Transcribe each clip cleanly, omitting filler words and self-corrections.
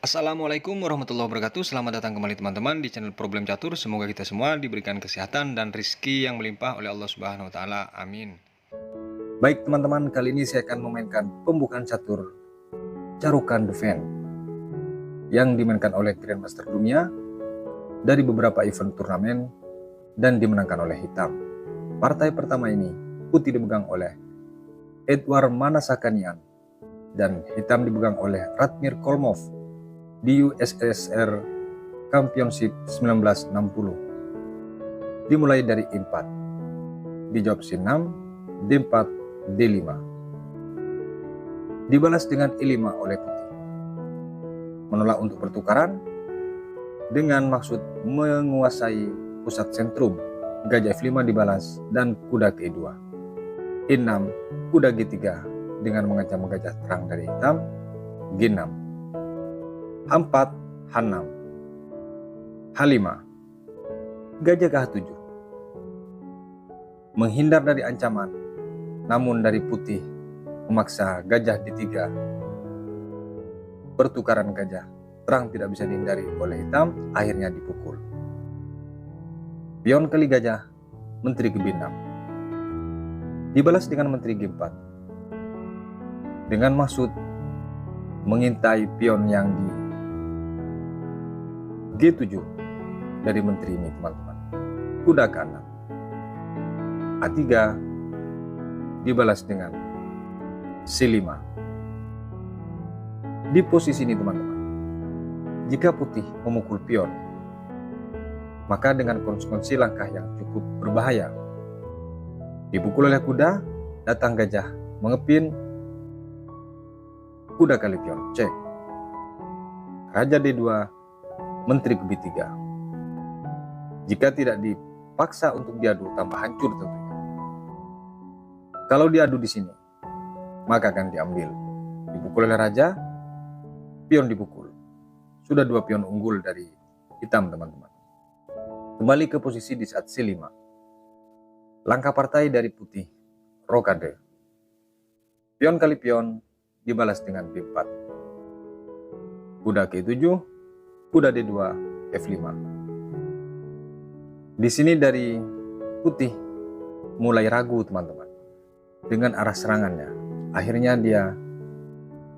Assalamualaikum warahmatullahi wabarakatuh. Selamat datang kembali teman-teman di channel Problem Catur. Semoga kita semua diberikan kesehatan dan rizki yang melimpah oleh Allah Subhanahu wa taala. Amin. Baik teman-teman, kali ini saya akan memainkan pembukaan catur Carukan Defen yang dimainkan oleh Grandmaster dunia dari beberapa event turnamen dan dimenangkan oleh hitam. Partai pertama ini putih dipegang oleh Edward Manasakanian dan hitam dipegang oleh Radmir Kolmov di USSR Championship 1960. Dimulai dari E4, dijawab C6, D4, D5. Dibalas dengan E5 oleh putih. Menolak untuk pertukaran dengan maksud menguasai pusat sentrum. Gajah F5 dibalas dan kuda ke E2. E6, kuda G3 dengan mengancam gajah terang dari hitam. G6. H4, H6, H5, gajah ke H7. Menghindar dari ancaman, namun dari putih memaksa gajah D3. Pertukaran gajah terang tidak bisa dihindari oleh hitam, akhirnya dipukul. Pion kali gajah, menteri ke B6. Dibalas dengan menteri G4. Dengan maksud mengintai pion yang di G7 dari menteri ini teman-teman. Kuda ke 6. A3 dibalas dengan C5. Di posisi ini teman-teman, jika putih memukul pion, maka dengan konsekuensi langkah yang cukup berbahaya. Dipukul oleh kuda, datang gajah mengepin, kuda kali pion, cek. Raja D2, menteri ke B3. Jika tidak dipaksa untuk diadu, tambah hancur tentunya. Kalau diadu di sini, maka akan diambil. Dipukul oleh raja, pion dipukul. Sudah 2 pion unggul dari hitam teman-teman. Kembali ke posisi di saat C5. Langkah partai dari putih, rokade. Pion kali pion dibalas dengan B4. Kuda ke E7, kuda D2, F5. Di sini dari putih mulai ragu teman-teman dengan arah serangannya. Akhirnya dia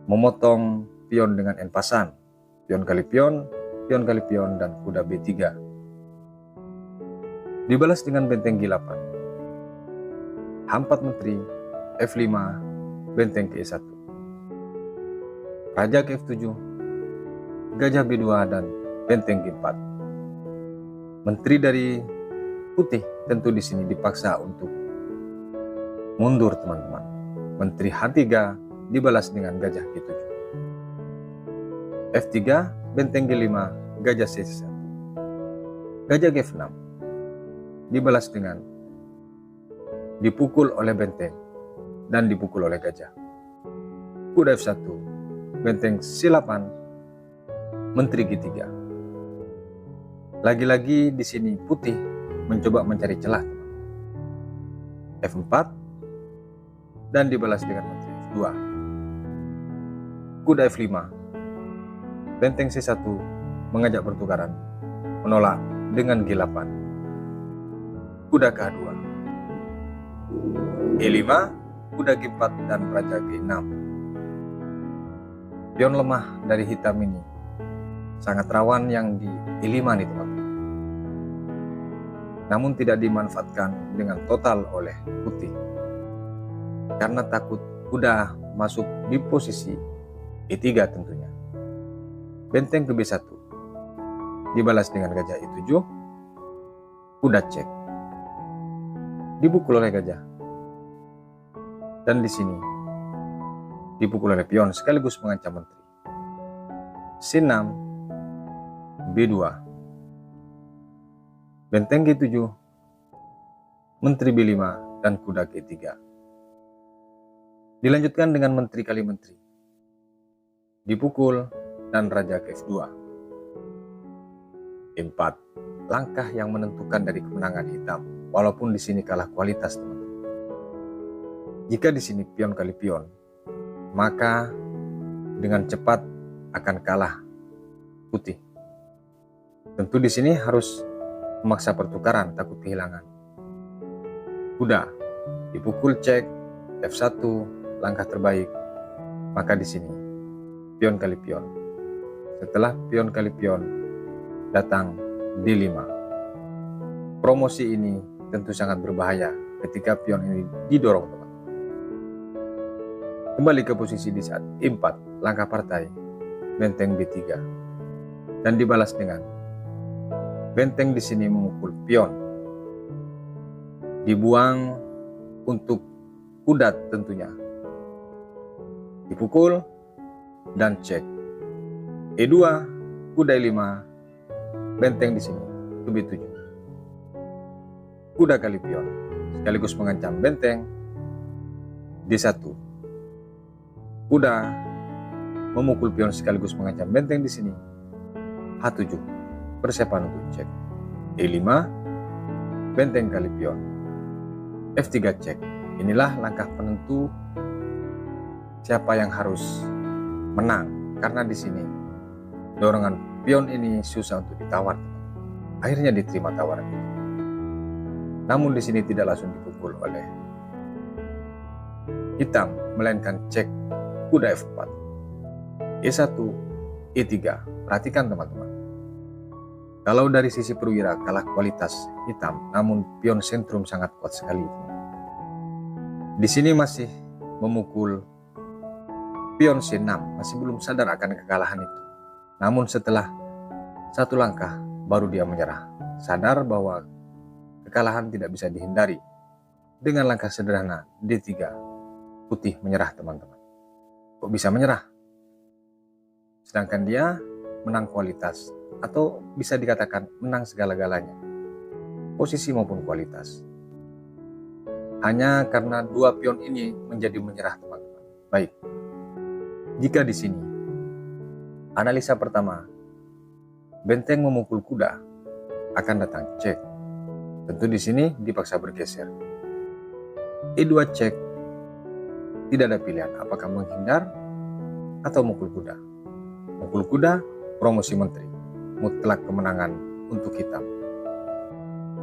memotong pion dengan en passant. Pion kali pion kali pion, dan kuda B3. Dibalas dengan benteng G8. H4 menteri, F5, benteng ke E1. Raja ke F7, gajah B2 dan benteng G4. Menteri dari putih tentu di sini dipaksa untuk mundur teman-teman. Menteri H3 dibalas dengan gajah G7. F3, benteng G5, gajah C1. Gajah G6 dibalas dengan dipukul oleh benteng dan dipukul oleh gajah. Kuda F1, benteng C8, menteri G3. Lagi-lagi di sini putih mencoba mencari celah. F4 dan dibalas dengan menteri F2. Kuda F5. Benteng C1 mengajak pertukaran, menolak dengan G8. Kuda ke H2. E5, kuda G4 dan raja G6. Pion lemah dari hitam ini sangat rawan yang di E5 nih teman-teman. Namun tidak dimanfaatkan dengan total oleh putih. Karena takut kuda masuk di posisi E3 tentunya. Benteng ke B1. Dibalas dengan gajah E7. Kuda cek. Dipukul oleh gajah. Dan di sini dipukul oleh pion sekaligus mengancam menteri. C6, B2, benteng G7, menteri B5, dan kuda G3. Dilanjutkan dengan menteri kali menteri. Dipukul dan raja ke F2. E4, langkah yang menentukan dari kemenangan hitam, walaupun di sini kalah kualitas teman-teman. Jika di sini pion kali pion, maka dengan cepat akan kalah putih. Tentu di sini harus memaksa pertukaran, takut kehilangan. Kuda dipukul cek F1, langkah terbaik. Maka di sini pion kali pion. Setelah pion kali pion datang D5. Promosi ini tentu sangat berbahaya ketika pion ini didorong teman. Kembali ke posisi di saat E4, langkah partai benteng B3 dan dibalas dengan benteng di sini memukul pion. Dibuang untuk kuda tentunya. Dipukul dan cek. E2, kuda E5, benteng di sini ke B7. Kuda kali pion sekaligus mengancam benteng D1. Kuda memukul pion sekaligus mengancam benteng di sini H7. Persiapan untuk cek. E5, benteng kali pion. F3 cek. Inilah langkah penentu siapa yang harus menang, karena di sini dorongan pion ini susah untuk ditawar. Akhirnya diterima tawaran itu. Namun di sini tidak langsung dipukul oleh hitam, melainkan cek kuda F4. E1, E3. Perhatikan teman-teman. Kalau dari sisi perwira kalah kualitas hitam, namun pion sentrum sangat kuat sekali. Di sini masih memukul pion C6, masih belum sadar akan kekalahan itu. Namun setelah satu langkah baru dia menyerah, sadar bahwa kekalahan tidak bisa dihindari. Dengan langkah sederhana D3, putih menyerah teman-teman. Kok bisa menyerah? Sedangkan dia menang kualitas, atau bisa dikatakan menang segala-galanya, posisi maupun kualitas. Hanya karena dua pion ini menjadi menyerah teman-teman. Baik, jika di sini analisa pertama, benteng memukul kuda, akan datang cek. Tentu di sini dipaksa bergeser. E2 cek, tidak ada pilihan apakah menghindar atau mukul kuda. Mukul kuda, promosi menteri, mutlak kemenangan untuk hitam.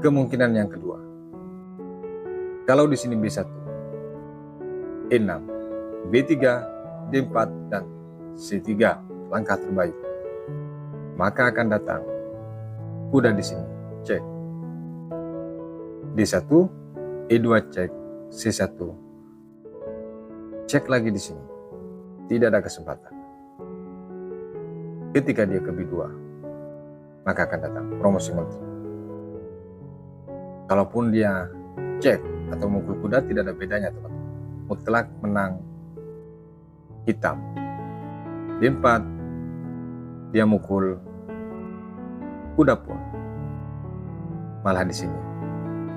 Kemungkinan yang kedua, kalau di sini B1, E6, B3, D4, dan C3, langkah terbaik, maka akan datang kuda di sini, cek. D1, E2 cek, C1, cek lagi di sini, tidak ada kesempatan. Ketika dia ke B2, maka akan datang promosi menteri. Kalaupun dia cek atau mukul kuda, tidak ada bedanya teman-teman. Mutlak menang hitam. D4, dia mukul kuda pun. Malah di sini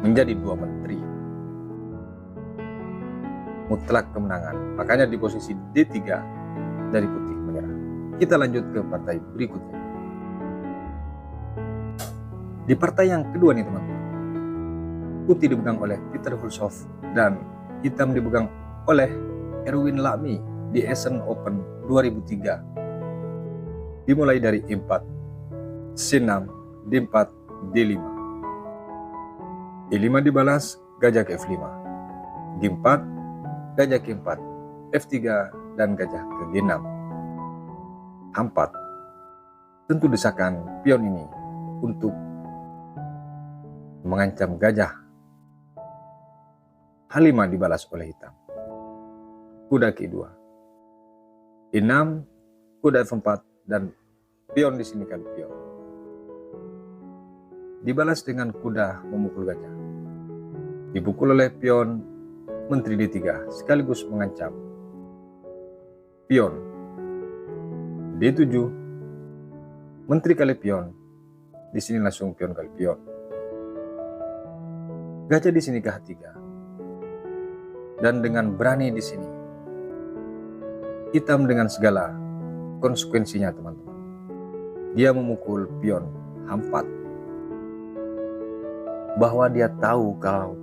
menjadi dua menteri. Mutlak kemenangan. Makanya di posisi D3 dari putih menyerah. Kita lanjut ke partai berikutnya. Di partai yang kedua nih teman-teman, putih dipegang oleh Peter Hulshoff dan hitam dipegang oleh Erwin Lamy di Essen Open 2003. Dimulai dari E4, C6, D4, D5. E5 dibalas, gajah ke F5. G4, gajah ke 4, F3, dan gajah ke G6. H4. Tentu desakan pion ini untuk mengancam gajah. H5 dibalas oleh hitam. Kuda ke 2. E6, kuda F4, dan pion di sini kali pion. Dibalas dengan kuda memukul gajah. Dipukul oleh pion menteri D3 sekaligus mengancam pion D7, menteri kali pion. Di sini langsung pion kali pion. Gajah di sini ke H3. Dan dengan berani di sini, hitam dengan segala konsekuensinya teman-teman, dia memukul pion H4. Bahwa dia tahu kalau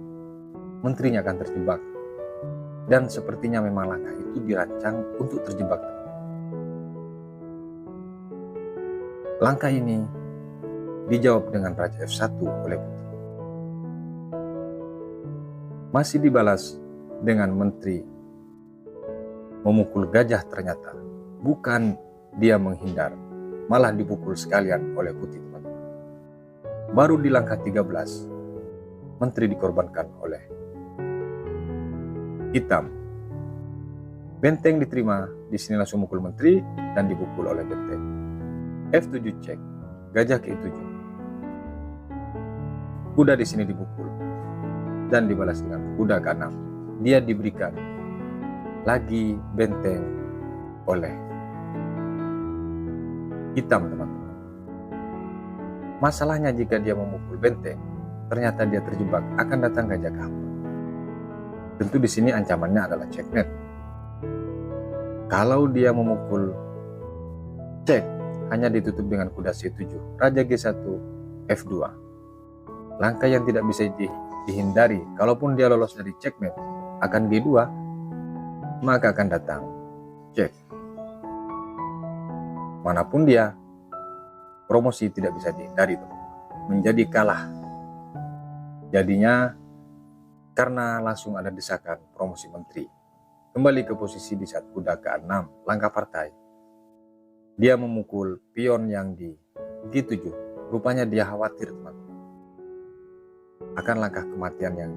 menterinya akan terjebak. Dan sepertinya memang langkah itu dirancang untuk terjebak. Langkah ini dijawab dengan Raja F1 oleh putih. Masih dibalas dengan menteri memukul gajah, ternyata bukan dia menghindar, malah dipukul sekalian oleh putih, teman-teman. Baru di langkah 13, menteri dikorbankan oleh hitam. Benteng diterima, di sini langsung mukul menteri dan dipukul oleh benteng. F7 cek, gajah ke E7. Kuda di sini dipukul dan dibalas dengan kuda ke-6. Dia diberikan lagi benteng oleh hitam, teman-teman. Masalahnya jika dia memukul benteng, ternyata dia terjebak, akan datang gajah ke hamba. Tentu di sini ancamannya adalah checkmate. Kalau dia memukul cek, hanya ditutup dengan kuda C7, Raja G1, F2. Langkah yang tidak bisa dihindari. Kalaupun dia lolos dari checkmate, akan G2, maka akan datang cek. Manapun dia, promosi tidak bisa dihindari, menjadi kalah. Jadinya karena langsung ada desakan promosi menteri. Kembali ke posisi di saat kuda ke-6, langkah partai. Dia memukul pion yang di G7. Rupanya dia khawatir, teman-teman, akan langkah kematian yang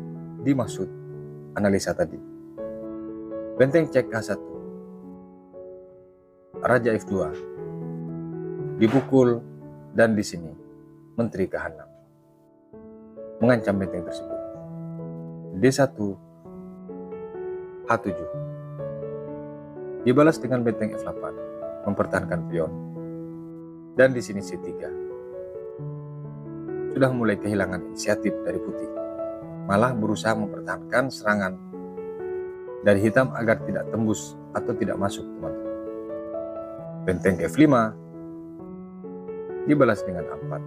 dimaksud analisa tadi. Benteng cek H1. Raja F2 dipukul dan di sini menteri ke H6 mengancam benteng tersebut. D1 H7 dibalas dengan benteng F8 mempertahankan pion, dan di sini C3 sudah mulai kehilangan inisiatif dari putih, malah berusaha mempertahankan serangan dari hitam agar tidak tembus atau tidak masuk, teman-teman. Benteng F5 dibalas dengan A4,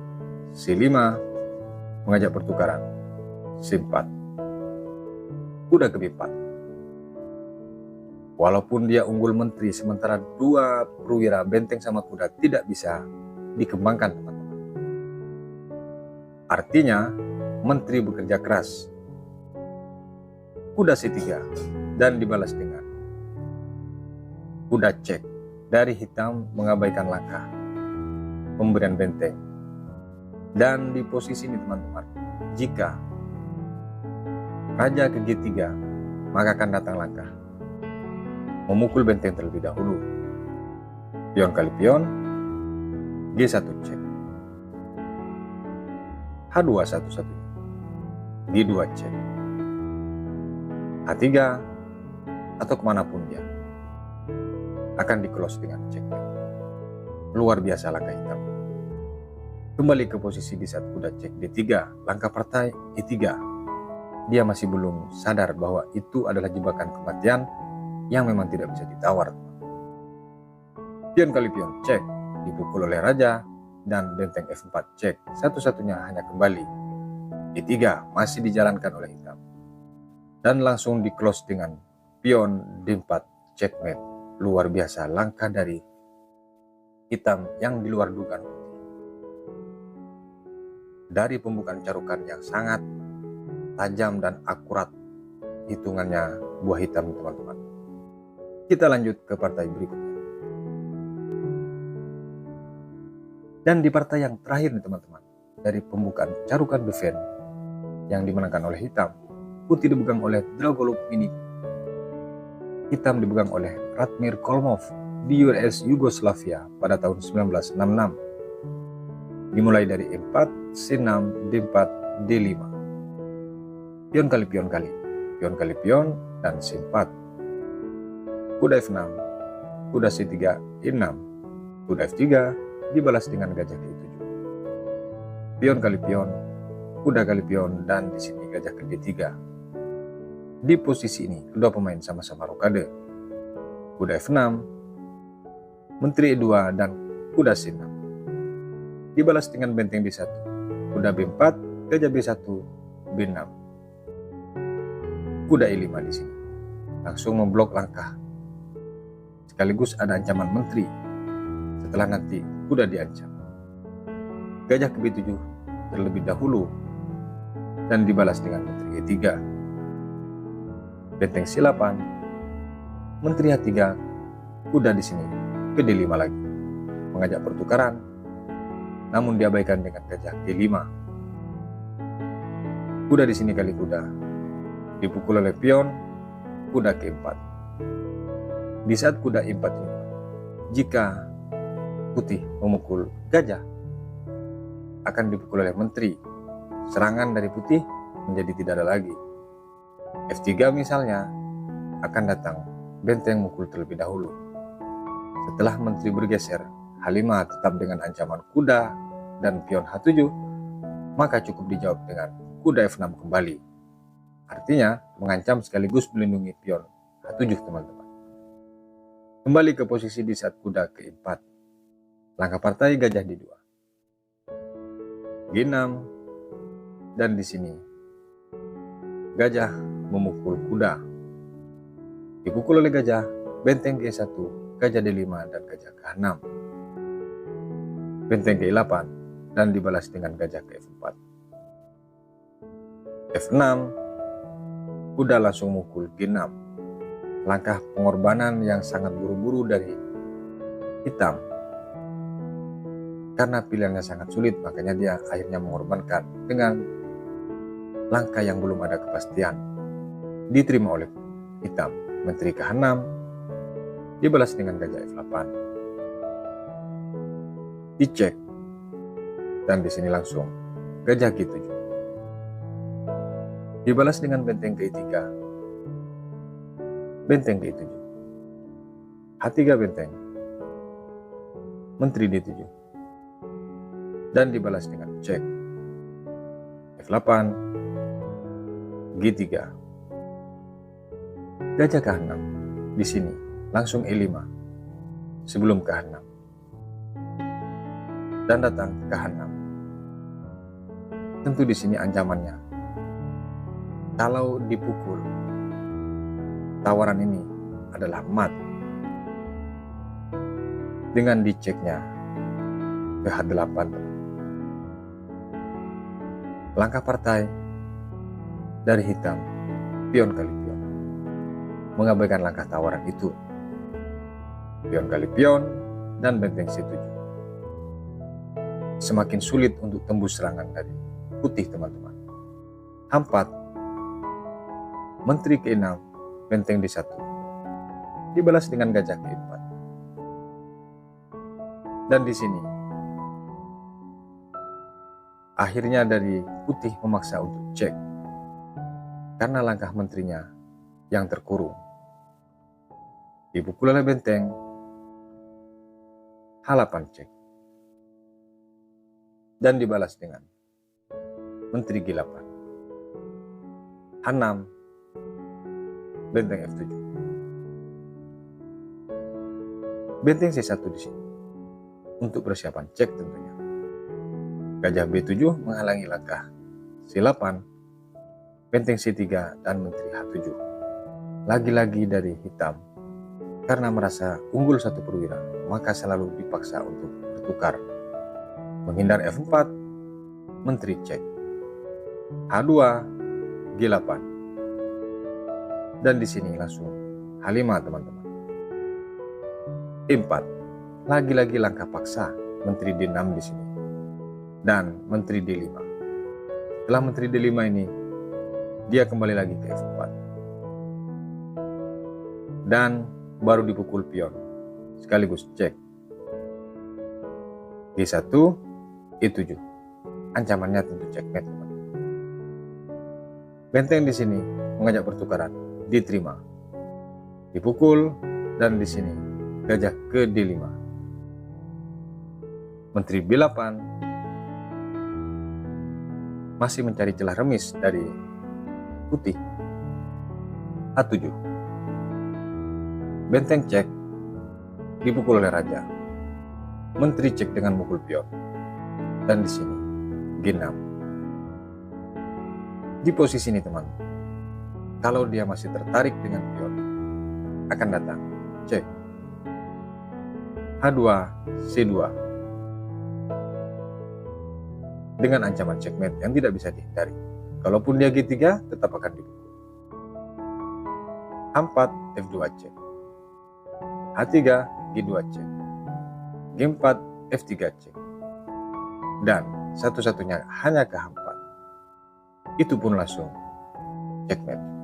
C5 mengajak pertukaran, C4, kuda ke B4. Walaupun dia unggul menteri, sementara dua perwira benteng sama kuda tidak bisa dikembangkan, teman-teman. Artinya menteri bekerja keras. Kuda C3 dan dibalas dengan kuda cek. Dari hitam mengabaikan langkah pemberian benteng. Dan di posisi ini, teman-teman, jika raja ke G3, maka akan datang langkah memukul benteng terlebih dahulu. Pion kali pion, G1 cek, H2 satu-satunya, G2 cek, H3 atau kemanapun dia akan di-close dengan checkmate. Luar biasa langkah hitam. Kembali ke posisi di saat kuda cek D3, langkah partai E3. Dia masih belum sadar bahwa itu adalah jebakan kematian yang memang tidak bisa ditawar. Pion kali pion cek, dipukul oleh raja, dan benteng F4 cek, satu-satunya hanya kembali. E3 masih dijalankan oleh hitam, dan langsung di-close dengan pion D4 checkmate. Luar biasa langkah dari hitam yang di luar dugaan. Dari pembukaan carukan yang sangat tajam dan akurat hitungannya buah hitam, teman-teman. Kita lanjut ke partai berikutnya. Dan di partai yang terakhir nih, teman-teman, dari pembukaan carukan defense yang dimenangkan oleh hitam, putih dipegang oleh Dragolub Mini, hitam dipegang oleh Radmir Kolmov di URS Yugoslavia pada tahun 1966. Dimulai dari E4, C6, D4, D5. Pion kali pion kali, pion kali pion, dan C4. Kuda F6, kuda C3, E6, kuda F3 dibalas dengan gajah ke E7. Pion kali pion, kuda kali pion, dan di sini gajah ke D3. Di posisi ini kedua pemain sama-sama rokade. Kuda F6, menteri E2, dan kuda C6 dibalas dengan benteng D1, kuda B4, gajah B1, B6. Kuda E5 di sini langsung memblok langkah. Sekaligus ada ancaman menteri setelah nanti kuda diancam. gajah ke B7 terlebih dahulu dan dibalas dengan menteri E3. Benteng C8, menteri H3, kuda di sini ke D5 lagi, mengajak pertukaran, namun diabaikan dengan gajah G5. Kuda di sini kali kuda, dipukul oleh pion, kuda ke4. Di saat kuda E4 ini, jika putih memukul gajah, akan dipukul oleh menteri. Serangan dari putih menjadi tidak ada lagi. F3 misalnya, akan datang benteng mukul terlebih dahulu. Setelah menteri bergeser, H5 tetap dengan ancaman kuda dan pion H7, maka cukup dijawab dengan kuda F6 kembali. Artinya mengancam sekaligus melindungi pion H7 teman-teman. Kembali ke posisi di saat kuda ke E4. Langkah partai gajah D2. G6, dan di sini gajah memukul kuda. Dipukul oleh gajah, benteng G1, gajah D5 dan gajah ke H6. Benteng G8 dan dibalas dengan gajah ke F4. F6, kuda langsung mukul G6. Langkah pengorbanan yang sangat buru-buru dari hitam. Karena pilihannya sangat sulit, makanya dia akhirnya mengorbankan dengan langkah yang belum ada kepastian. Diterima oleh hitam, menteri ke H6, dibalas dengan gajah F8. Dicek, dan di sini langsung gajah G7. Dibalas dengan benteng ke-3, benteng ke-7, H3 benteng, menteri D7, dan dibalas dengan cek. F8, G3, gajah ke H6. Di sini langsung E5 sebelum ke H6, dan datang ke H6. Tentu di sini ancamannya, kalau dipukul, tawaran ini adalah mat. Dengan diceknya ke H8. Langkah partai dari hitam, pion kali pion, mengabaikan langkah tawaran itu. Pion kali pion dan benteng C7. Semakin sulit untuk tembus serangan dari putih teman-teman. H4, menteri ke-6, benteng D1, dibalas dengan gajah ke-4. Dan di sini akhirnya dari putih memaksa untuk cek, karena langkah menterinya yang terkurung. Dipukul oleh benteng, H8 cek, dan dibalas dengan menteri G8. H6, benteng F7. Benteng C1 di sini untuk persiapan cek tentunya. Gajah B7 menghalangi langkah C8, benteng C3 dan menteri H7. Lagi-lagi dari hitam, karena merasa unggul satu perwira, maka selalu dipaksa untuk bertukar. Menghindar F4, menteri cek. H2, G8. Dan di sini langsung H5 teman-teman. E4, lagi-lagi langkah paksa, menteri D6 di sini. Dan menteri D5. Setelah menteri D5 ini, dia kembali lagi ke F4. Dan baru dipukul pion, sekaligus cek. G1, E7. Ancamannya tentu checkmate, teman. Benteng di sini mengajak pertukaran, diterima. Dipukul, dan di sini gajah ke D5. Menteri B8 masih mencari celah remis dari putih. H7, benteng cek, dipukul oleh raja. Menteri cek dengan mukul pion. Dan di sini G6. Di posisi ini teman, kalau dia masih tertarik dengan pion, akan datang cek. H2, C2. dengan ancaman checkmate yang tidak bisa dihindari. Kalaupun dia G3, tetap akan dipukul. H4, F2 cek. H3, G2 cek. G4, F3 cek. Dan satu-satunya hanya ke H4. Itu pun langsung checkmate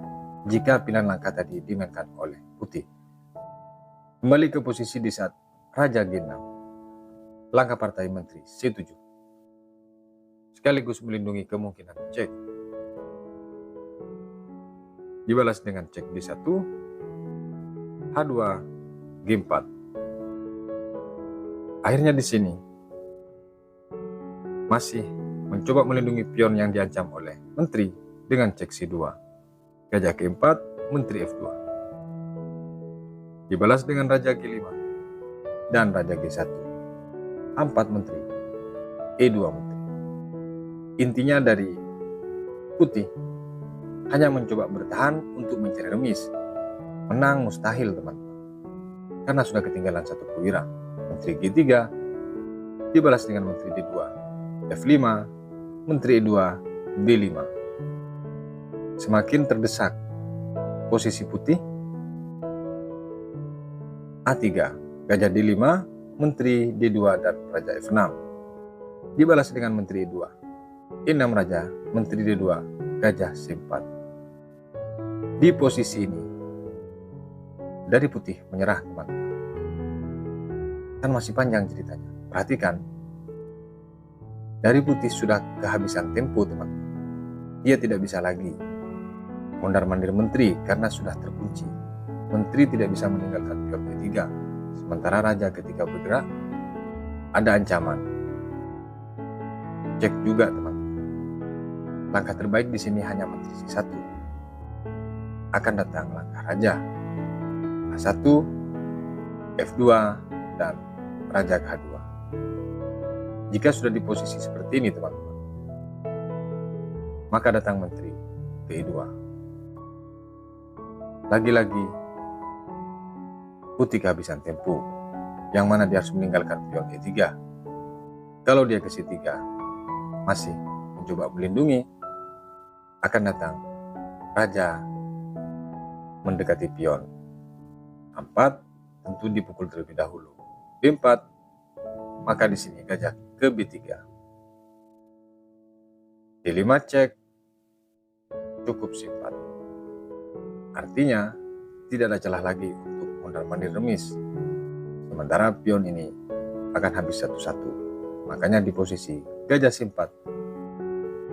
jika pilihan langkah tadi dimainkan oleh putih. Kembali ke posisi di saat Raja G6, langkah partai menteri C7, sekaligus melindungi kemungkinan cek. Dibalas dengan cek D1, H2, G4. Akhirnya di sini masih mencoba melindungi pion yang diancam oleh menteri dengan cek C2. Gajah G4, menteri F2. Dibalas dengan Raja G5 dan Raja G1. H4 menteri, E2 menteri. Intinya dari putih hanya mencoba bertahan untuk mencari remis. Menang mustahil teman-teman, karena sudah ketinggalan satu perwira. Menteri G3 dibalas dengan menteri D2, F5, menteri E2, B5. Semakin terdesak posisi putih, A3, Gajah D5, menteri D2 dan Raja F6. Dibalas dengan menteri E2, E6 Raja, menteri D2, Gajah C4. Di posisi ini, dari putih menyerah teman-teman. Kan masih panjang ceritanya. Perhatikan, dari putih sudah kehabisan tempo teman-teman. Dia tidak bisa lagi mondar-mandir menteri karena sudah terkunci. Menteri tidak bisa meninggalkan pion G3. Sementara Raja ketika bergerak, ada ancaman cek juga teman-teman. Langkah terbaik di sini hanya menteri C1. Akan datang langkah Raja A1, F2, dan Raja K2. Jika sudah di posisi seperti ini teman-teman, maka datang menteri K2. Lagi-lagi putih kehabisan tempo, yang mana dia harus meninggalkan pion E3. Kalau dia ke C3 masih mencoba melindungi, akan datang Raja mendekati pion A4, tentu dipukul terlebih dahulu. B4, maka di sini Gajah ke B3. D5 cek, cukup C4. Artinya tidak ada celah lagi untuk mondar-mandir remis. Sementara pion ini akan habis satu-satu. Makanya di posisi Gajah C4,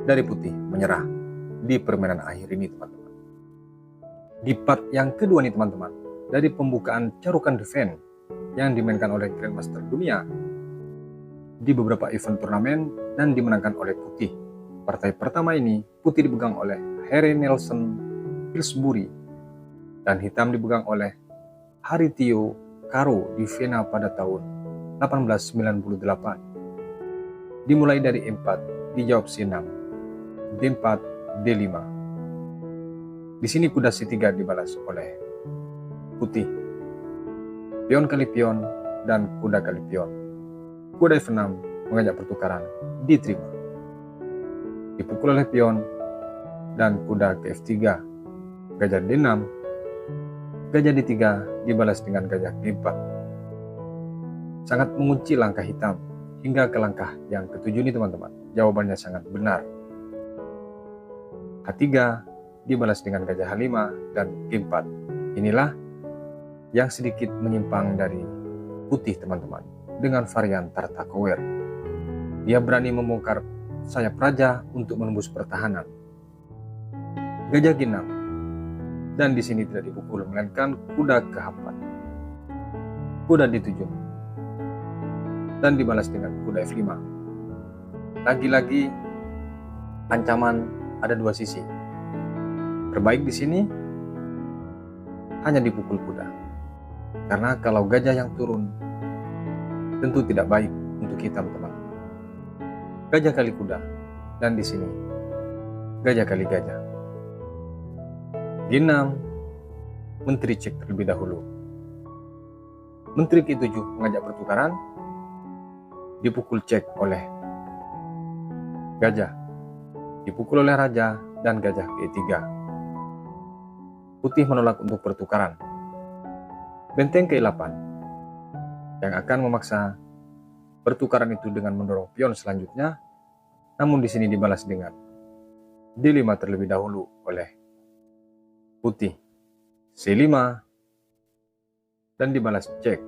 dari putih menyerah di permainan akhir ini teman-teman. Di part yang kedua nih teman-teman, dari pembukaan Carukan Defense yang dimainkan oleh Grandmaster Dunia di beberapa event turnamen dan dimenangkan oleh putih. Partai pertama ini putih dipegang oleh Harry Nelson Pillsbury dan hitam dipegang oleh Haritio Karo di Vienna pada tahun 1898. Dimulai dari E4, dijawab C6, D4, D5. Di sini kuda C3 dibalas oleh putih. Pion kali pion dan kuda kali pion. Kuda F6 mengajak pertukaran, diterima. Dipukul oleh pion dan kuda ke F3. Gajah D6, Gajah D3 dibalas dengan Gajah G4. Sangat mengunci langkah hitam hingga ke langkah yang ketujuh ini teman-teman. Jawabannya sangat benar. H3 dibalas dengan Gajah H5 dan G4. Inilah yang sedikit menyimpang dari putih teman-teman, dengan varian Tartakower. Dia berani membongkar sayap raja untuk menembus pertahanan. Gajah G6, dan di sini tidak dipukul melainkan kuda ke H4. Kuda D7 dan dibalas dengan kuda F5. Lagi-lagi ancaman ada dua sisi. Terbaik di sini hanya dipukul kuda. Karena kalau gajah yang turun tentu tidak baik untuk hitam teman. Gajah kali kuda dan di sini gajah kali gajah. G6, menteri cek terlebih dahulu. Menteri K7 mengajak pertukaran, dipukul cek oleh Gajah dipukul oleh raja dan gajah ke E3. Putih menolak untuk pertukaran. Benteng ke-8 yang akan memaksa pertukaran itu dengan mendorong pion selanjutnya, namun di sini dibalas dengan D5 terlebih dahulu oleh putih. C5 dan dibalas cek.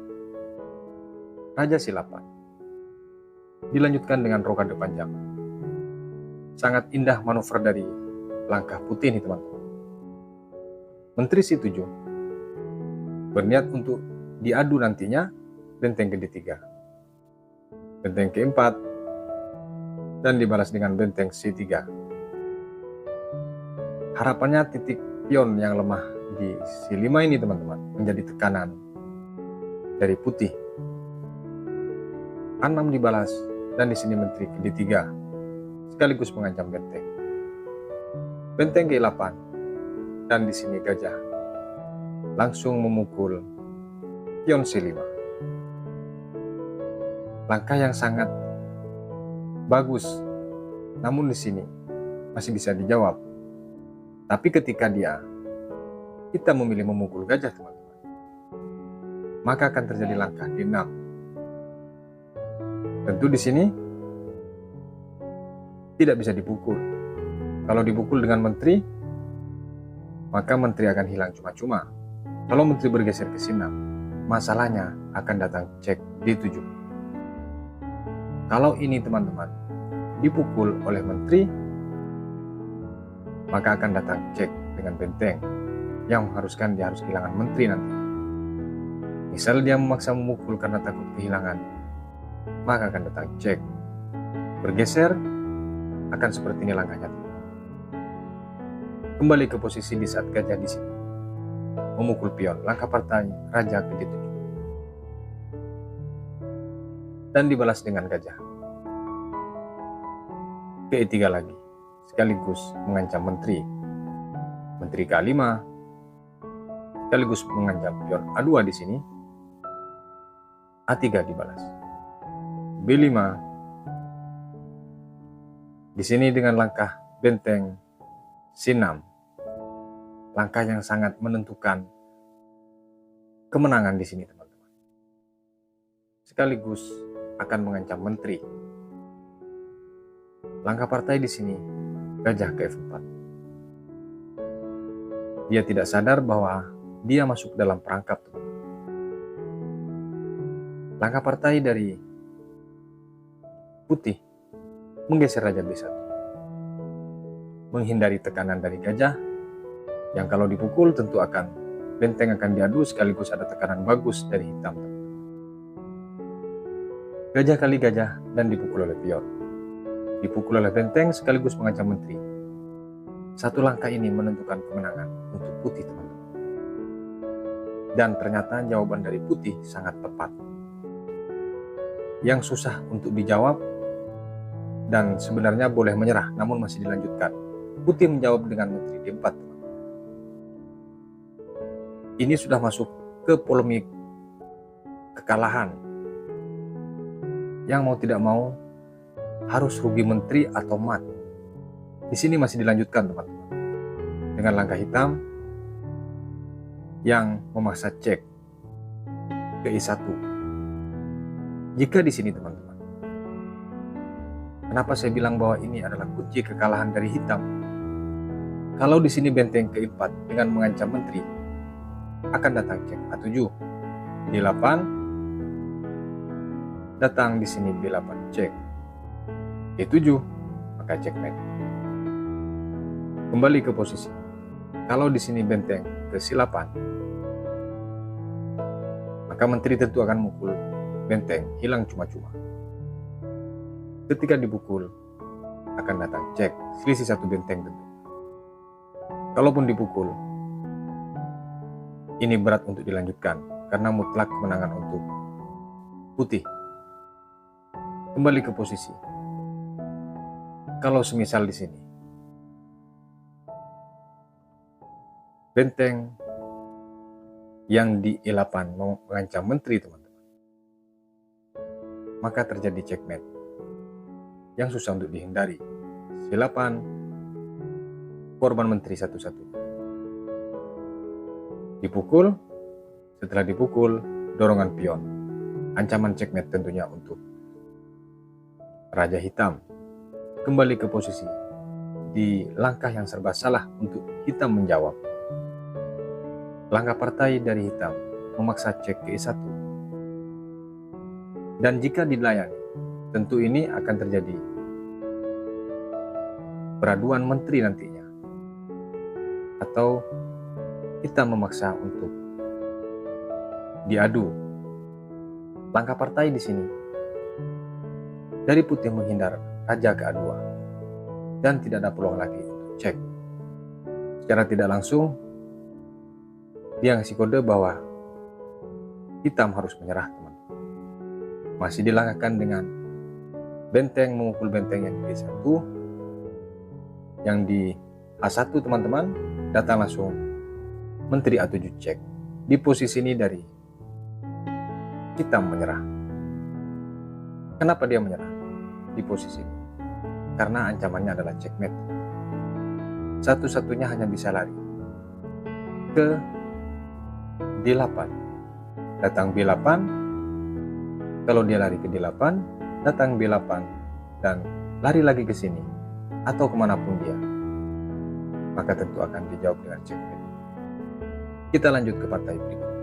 Raja C8 dilanjutkan dengan rokade panjang. Sangat indah manuver dari langkah putih nih teman-teman. Menteri C7 berniat untuk diadu nantinya benteng ke D3, benteng ke-4, dan dibalas dengan benteng C3. Harapannya titik pion yang lemah di C5 ini teman-teman menjadi tekanan dari putih. 6 dibalas dan di sini menteri ke D3 sekaligus mengancam benteng. Benteng ke-8 dan di sini gajah langsung memukul pion C5. Langkah yang sangat bagus, namun di sini masih bisa dijawab. Tapi ketika kita memilih memukul gajah teman-teman, maka akan terjadi langkah D6. Tentu di sini tidak bisa dipukul. Kalau dipukul dengan menteri, maka menteri akan hilang cuma-cuma. Kalau menteri bergeser ke C6, masalahnya akan datang cek D7. Kalau ini teman-teman dipukul oleh menteri, maka akan datang cek dengan benteng yang mengharuskan dia harus kehilangan menteri nanti. Misal dia memaksa memukul karena takut kehilangan, maka akan datang cek. Bergeser akan seperti ini langkahnya. Kembali ke posisi di saat gajah di sini memukul pion, langkah partai raja ke D7 dan dibalas dengan gajah ke E3 lagi, sekaligus mengancam menteri ke-5, sekaligus mengancam pion A2 di sini. A3 dibalas, B5 di sini dengan langkah benteng C6. Langkah yang sangat menentukan kemenangan di sini teman-teman. Sekaligus akan mengancam menteri. Langkah partai di sini gajah ke F4. Dia tidak sadar bahwa dia masuk dalam perangkap teman-teman. Langkah partai dari putih menggeser raja B1, menghindari tekanan dari gajah yang kalau dipukul tentu benteng akan diadu, sekaligus ada tekanan bagus dari hitam. Gajah kali gajah dan dipukul oleh pion. Dipukul oleh benteng sekaligus mengancam menteri. Satu langkah ini menentukan kemenangan untuk putih teman-teman. Dan ternyata jawaban dari putih sangat tepat. Yang susah untuk dijawab dan sebenarnya boleh menyerah namun masih dilanjutkan. Putih menjawab dengan menteri D4. Ini sudah masuk ke polemik kekalahan. Yang mau tidak mau harus rugi menteri atau mat. Di sini masih dilanjutkan teman-teman. Dengan langkah hitam yang memaksa cek ke E1. Jika di sini teman-teman, kenapa saya bilang bahwa ini adalah kunci kekalahan dari hitam? Kalau di sini benteng ke-4 dengan mengancam menteri, akan datang cek A7, D8, datang di sini B8 cek, E7, maka checkmate. Kembali ke posisi. Kalau di sini benteng ke C8, maka menteri tentu akan mukul benteng, hilang cuma-cuma. Ketika dipukul, akan datang cek, selisih satu benteng tentu. Kalaupun dipukul, ini berat untuk dilanjutkan karena mutlak kemenangan untuk putih. Kembali ke posisi. Kalau semisal di sini benteng yang di E8 mengancam menteri teman-teman, maka terjadi checkmate yang susah untuk dihindari. C8, korban menteri satu-satunya. Dipukul, setelah dipukul, dorongan pion. Ancaman checkmate tentunya untuk Raja Hitam. Kembali ke posisi di langkah yang serba salah untuk Hitam menjawab. Langkah partai dari Hitam memaksa cek ke E1. Dan jika dilayani, tentu ini akan terjadi peraduan menteri nantinya. Atau Hitam memaksa untuk diadu. Langkah partai di sini dari Putih menghindar Raja ke A2 dan tidak ada peluang lagi untuk cek. Secara tidak langsung dia ngasih kode bahwa Hitam harus menyerah, teman. Masih dilangkahkan dengan benteng, memukul benteng yang di D1, yang di A1 teman-teman, datang langsung Menteri A7 cek. Di posisi ini dari Hitam menyerah. Kenapa dia menyerah di posisi ini? Karena ancamannya adalah checkmate. Satu-satunya hanya bisa lari ke D8. Datang B8. Kalau dia lari ke D8, datang B8 dan lari lagi ke sini atau kemanapun dia, maka tentu akan dijawab dengan checkmate. Kita lanjut ke partai berikutnya.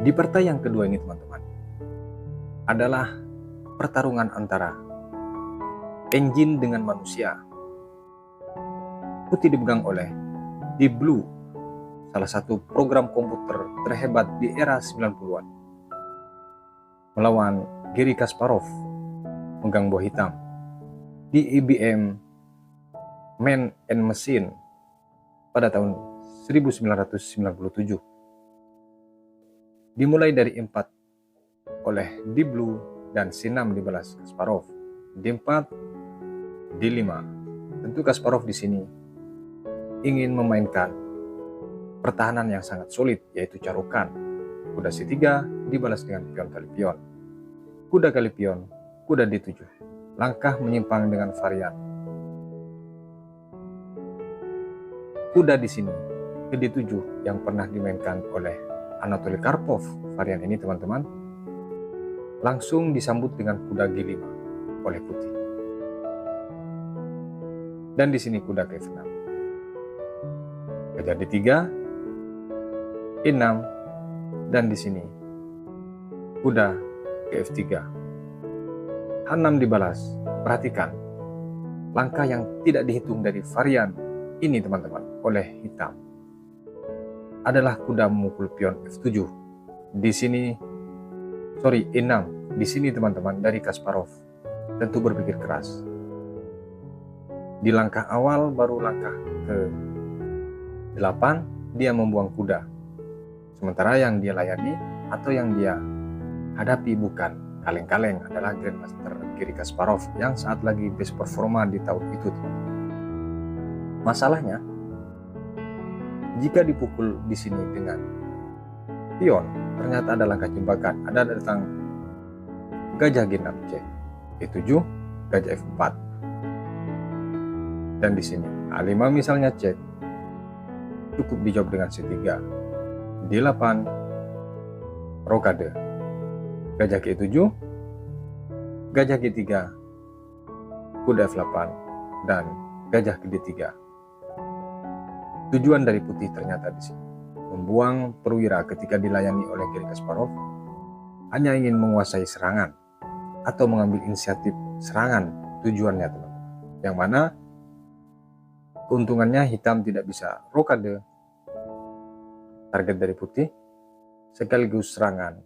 Di partai yang kedua ini teman-teman, adalah pertarungan antara engine dengan manusia. Putih dipegang oleh Deep Blue, salah satu program komputer terhebat di era 90-an. Melawan Garry Kasparov, megang buah hitam di IBM Man and Machine pada tahun 1997. Dimulai dari 4 oleh Deep Blue dan C6 dibalas Kasparov. D4, D5. Tentu Kasparov di sini ingin memainkan pertahanan yang sangat solid, yaitu carukan. Kuda C3 dibalas dengan pion kali pion. Kuda kali pion, kuda D7. Langkah menyimpang dengan varian kuda di sini ke D7 yang pernah dimainkan oleh Anatoly Karpov. Varian ini teman-teman langsung disambut dengan kuda G5 oleh Putih. Dan di sini kuda ke F6. Gajah D3, E6, dan di sini kuda ke F3. H6 dibalas. Perhatikan langkah yang tidak dihitung dari varian ini teman-teman oleh Hitam adalah kuda memukul pion F7. Di sini, E6. Di sini teman-teman dari Kasparov tentu berpikir keras. Di langkah awal baru langkah ke 8 dia membuang kuda. Sementara yang dia layani atau yang dia hadapi bukan kaleng-kaleng, adalah Grandmaster Garry Kasparov yang saat lagi best performa di tahun itu, teman-teman. Masalahnya, jika dipukul di sini dengan pion, ternyata ada langkah jebakan. Ada datang gajah G6 cek, E7, gajah F4. Dan di sini A5 misalnya cek, cukup dijawab dengan C3. D8, rokade. Gajah G7, gajah G3, kuda F8, dan gajah ke D3. Tujuan dari Putih ternyata di sini membuang perwira ketika dilayani oleh Garry Kasparov hanya ingin menguasai serangan atau mengambil inisiatif serangan tujuannya, teman-teman. Yang mana keuntungannya Hitam tidak bisa rokade target dari Putih, sekaligus serangan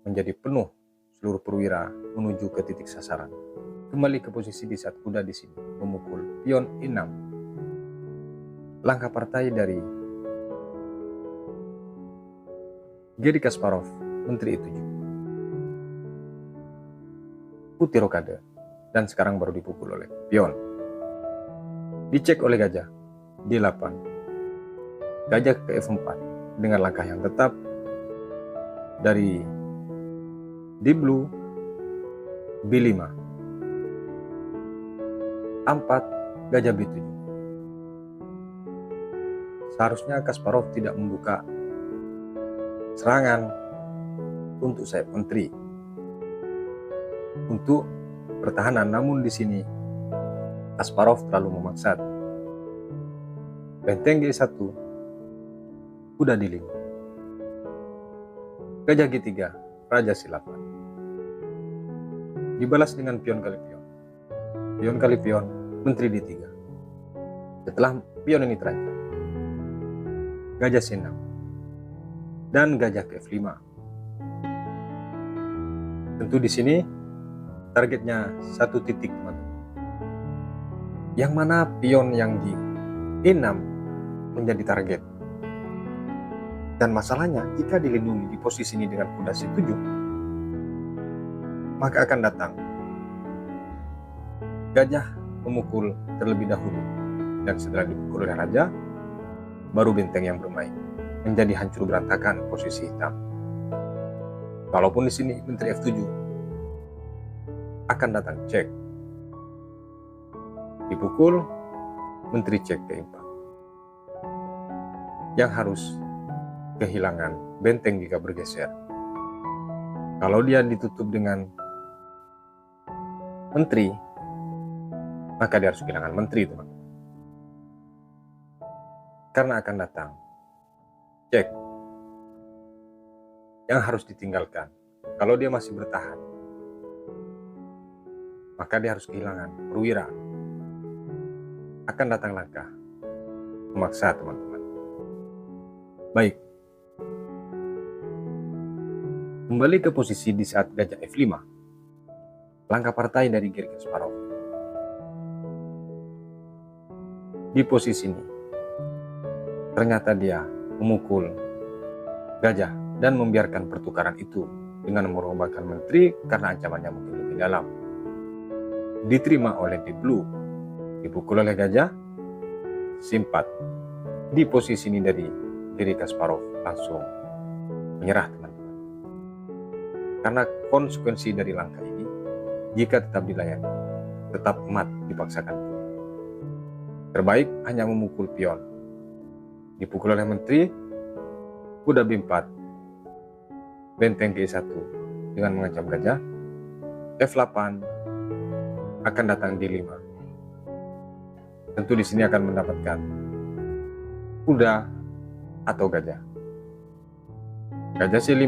menjadi penuh seluruh perwira menuju ke titik sasaran. Kembali ke posisi di saat kuda di sini memukul pion E6. Langkah partai dari Garry Kasparov, Menteri E7. Putih rokade, dan sekarang baru dipukul oleh pion. Dicek oleh gajah, D8. Gajah ke F4 dengan langkah yang tetap dari Deep Blue, B5. 4. Gajah B7. Seharusnya Kasparov tidak membuka serangan untuk sayap menteri untuk pertahanan, namun di sini Kasparov terlalu memaksa. Benteng G1, kuda D5. Gajah G3, raja C8. Dibalas dengan pion kali pion. Pion kali pion, menteri D3. Setelah pion ini terancam, gajah C6 dan gajah ke F5. Tentu di sini targetnya satu titik, teman-teman. Yang mana pion yang di E6 menjadi target. Dan masalahnya jika dilindungi di posisi ini dengan kuda C7, maka akan datang gajah memukul terlebih dahulu, dan setelah dipukul oleh raja, baru benteng yang bermain, menjadi hancur berantakan posisi hitam. Walaupun di sini menteri F7 akan datang cek, dipukul, menteri cek ke E4, yang harus kehilangan benteng jika bergeser. Kalau dia ditutup dengan menteri, maka dia harus kehilangan menteri, teman-teman. Karena akan datang cek yang harus ditinggalkan. Kalau dia masih bertahan, maka dia harus kehilangan perwira. Akan datang langkah memaksa, teman-teman. Baik, kembali ke posisi di saat gajah F5. Langkah partai dari Garry Kasparov. Di posisi ini, ternyata dia memukul gajah dan membiarkan pertukaran itu dengan merombakan menteri karena ancamannya mungkin lebih dalam. Diterima oleh Deep Blue, dipukul oleh gajah C4. Di posisi ini dari Garry Kasparov langsung menyerah, teman-teman. Karena konsekuensi dari langkah ini, jika tetap dilayani, tetap mat dipaksakan pun. Terbaik hanya memukul pion. Dipukul oleh menteri, kuda B4, benteng G1 dengan mengancam gajah, F8 akan datang D5. Tentu di sini akan mendapatkan kuda atau gajah. Gajah C5,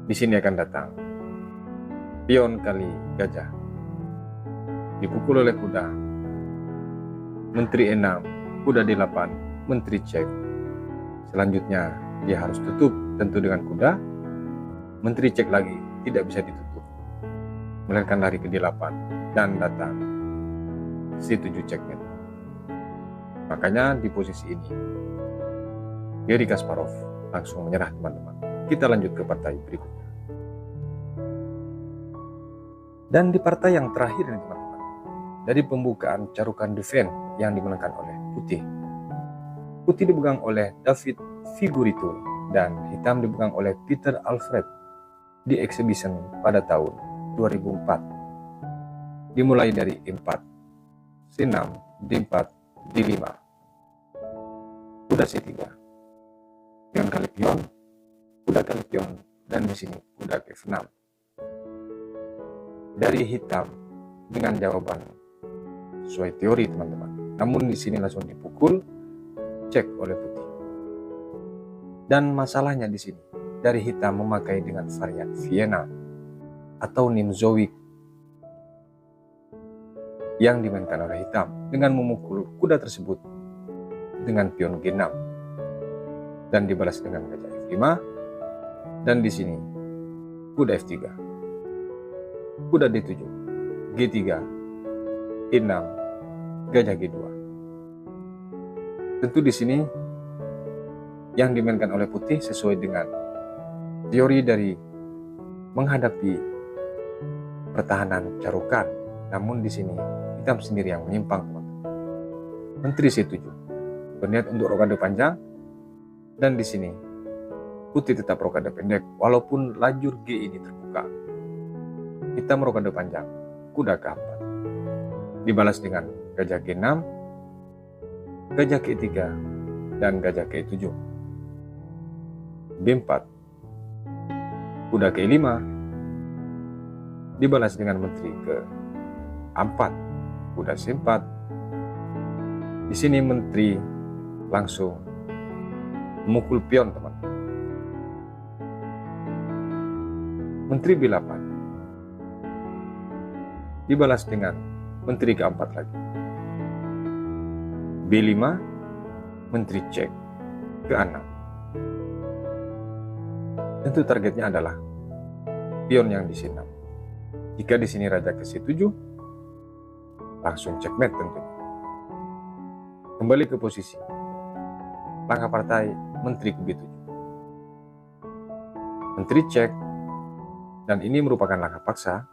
di sini akan datang pion kali gajah, dipukul oleh kuda, menteri E6, kuda D8, menteri cek. Selanjutnya dia harus tutup, tentu dengan kuda. Menteri cek lagi, tidak bisa ditutup, melainkan lari ke D8 dan datang C7 checkmate. Makanya di posisi ini Garry Kasparov langsung menyerah, teman-teman. Kita lanjut ke partai berikutnya. Dan di partai yang terakhir ini, teman-teman, dari pembukaan carukan defense yang dimenangkan oleh putih. Putih dipegang oleh David Figurito dan hitam dipegang oleh Peter Alfred di exhibition pada tahun 2004. Dimulai dari E4, C6, D4, D5, kuda C3, pion kali pion, kuda kali pion, dan di sini kuda ke F6. Dari hitam dengan jawaban sesuai teori, teman-teman. Namun di sini langsung dipukul, cek oleh putih. Dan masalahnya di sini, dari hitam memakai dengan varian Vienna atau Nimzowick yang dimainkan oleh hitam dengan memukul kuda tersebut dengan pion G6 dan dibalas dengan gajah F5, dan di sini kuda F3, kuda D7, G3, E6, gajah G2. Tentu di sini yang dimainkan oleh putih sesuai dengan teori dari menghadapi pertahanan carukan. Namun di sini hitam sendiri yang menyimpang, teman-teman. Menteri C7 berniat untuk rokade panjang, dan di sini putih tetap rokade pendek walaupun lajur G ini terbuka. Hitam rokade panjang, kuda ke 4. dibalas dengan gajah G6, gajah Ke3, dan gajah Ke7. B4, kuda Ke5, dibalas dengan menteri ke-4, kuda C4. Di sini menteri langsung memukul pion, teman. Menteri B8 dibalas dengan menteri ke-4 lagi. B5, menteri cek ke-6. Tentu targetnya adalah pion yang di C6. Jika di sini raja ke C7, langsung checkmate tentunya. Kembali ke posisi. Langkah partai menteri ke B7. Menteri cek, dan ini merupakan langkah paksa,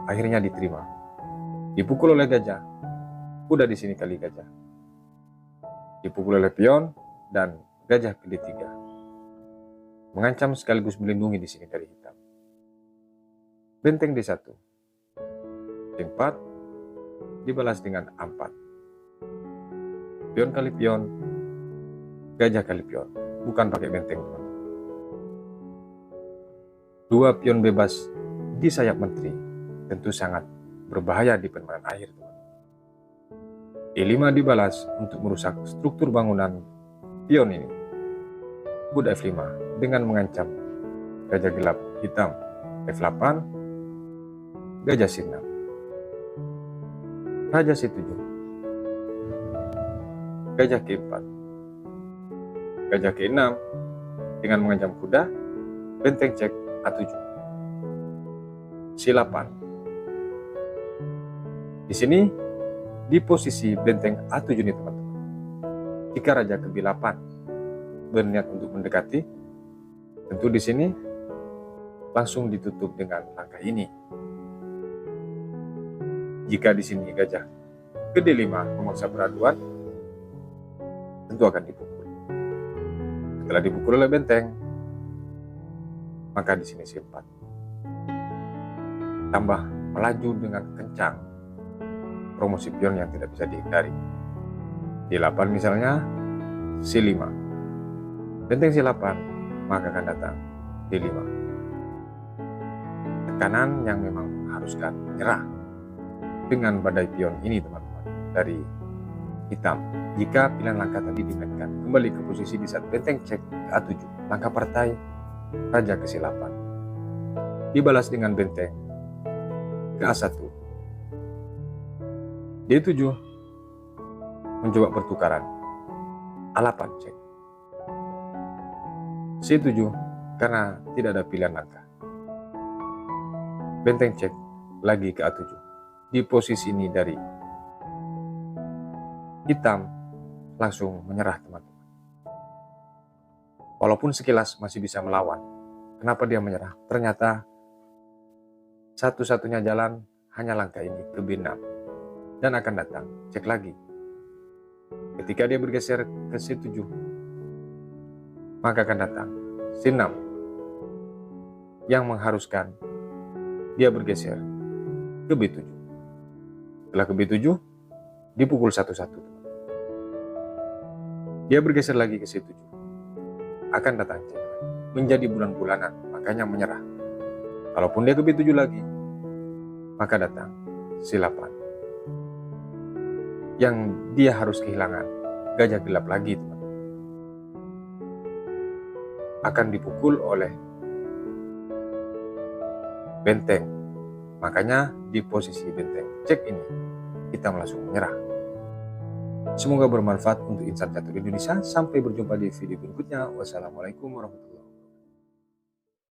akhirnya diterima. Dipukul oleh gajah, kuda di sini kali gajah. Dipukul oleh pion dan gajah ke D3. Mengancam sekaligus melindungi di sini dari hitam. Benteng D1. D4 dibalas dengan A4. Pion kali pion, gajah kali pion, bukan pakai benteng, teman. Dua pion bebas di sayap menteri tentu sangat berbahaya di permainan akhir, teman. E5 dibalas untuk merusak struktur bangunan pion ini. Kuda F5 dengan mengancam gajah gelap hitam. F8, gajah C6, raja C7, gajah Ke4, gajah Ke6 dengan mengancam kuda, benteng cek A7, C8. Di sini di posisi benteng A7 ini, teman-teman. Jika raja ke B8 berniat untuk mendekati, tentu di sini langsung ditutup dengan langkah ini. Jika di sini gajah ke D5 memaksa peraduan, tentu akan dipukul. Setelah dipukul oleh benteng, maka di sini C4. Tambah melaju dengan kencang, promosi pion yang tidak bisa dihindari. D8 misalnya, C5. Benteng C8, maka akan datang D5. Tekanan yang memang mengharuskan menyerah dengan badai pion ini, teman-teman, dari hitam. Jika pilihan langkah tadi dimainkan kembali ke posisi di saat benteng cek ke A7, langkah partai raja ke C8 dibalas dengan benteng ke A1. D7 mencoba pertukaran, A8 cek. C7 karena tidak ada pilihan langkah. Benteng cek lagi ke A7. Di posisi ini dari hitam langsung menyerah, teman-teman. Walaupun sekilas masih bisa melawan, kenapa dia menyerah? Ternyata satu-satunya jalan hanya langkah ini ke B6 dan akan datang cek lagi. Ketika dia bergeser ke C7, maka akan datang C6 yang mengharuskan dia bergeser ke B7. Setelah ke B7, dipukul satu-satu. Dia bergeser lagi ke C7. Akan datang cek menjadi bulan-bulanan, makanya menyerah. Kalaupun dia ke B7 lagi, maka datang C8. Yang dia harus kehilangan gajah gelap lagi, teman. Akan dipukul oleh benteng. Makanya di posisi benteng cek ini, kita langsung menyerah. Semoga bermanfaat untuk insan catur Indonesia. Sampai berjumpa di video berikutnya. Wassalamualaikum warahmatullahi wabarakatuh.